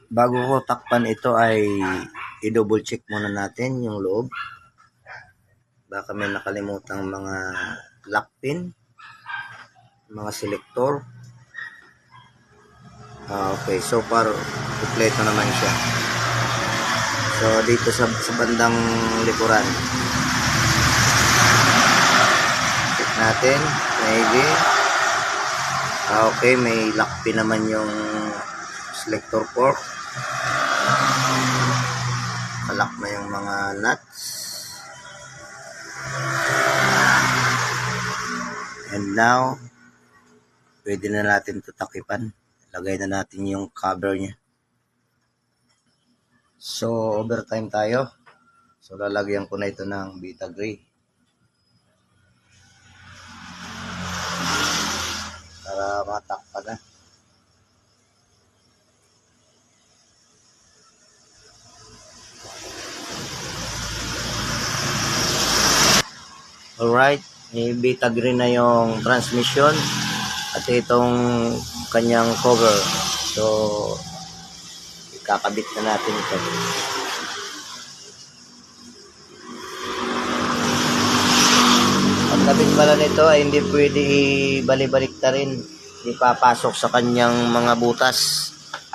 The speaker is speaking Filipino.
Bago ko takpan ito ay i-double check muna natin yung loob. Baka may nakalimutang mga lock pin, mga selector. Okay, so far kompleto naman siya. So dito sa bandang likuran, check natin, maybe. Okay, may lock pin naman yung selector fork. Kalak na yung mga nuts. And now, pwede na natin ito takipan. Lagay na natin yung cover niya. So, overtime tayo. So, lalagyan ko na ito ng Vita Gray. Para matakpan na. Alright, Vita Green na yung transmission at itong kanyang cover. So, ikakabit na natin ito. Pagkabit pala nito ay hindi pwede ibalik-balik na rin. Ipapasok sa kanyang mga butas.